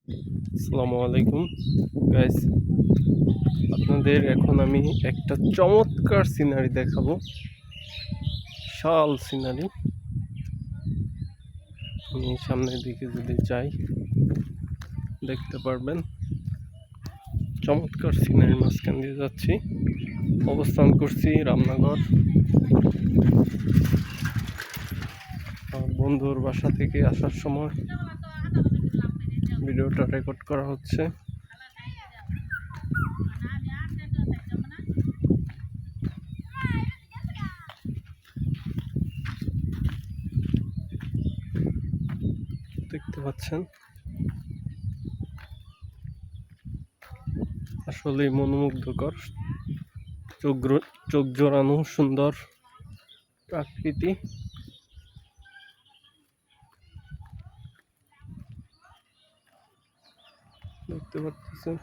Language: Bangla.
আসসালামু আলাইকুম গাইস, আপনাদের এখন আমি একটা চমৎকার সিনারি দেখাবো। বিশাল সিনারি। আমি সামনের দিকে যদি যাই দেখতে পারবেন চমৎকার সিনারির মাঝখান দিয়ে যাচ্ছি। অবস্থান করছি রামনগর। বন্ধুর বাসা থেকে আসার সময় ভিডিওটা রেকর্ড করা হচ্ছে। দেখতে পাচ্ছেন আসলেই মনোমুগ্ধকর, চোখ জোড়ানো সুন্দর প্রাকৃতি। দেখতে পাচ্ছেন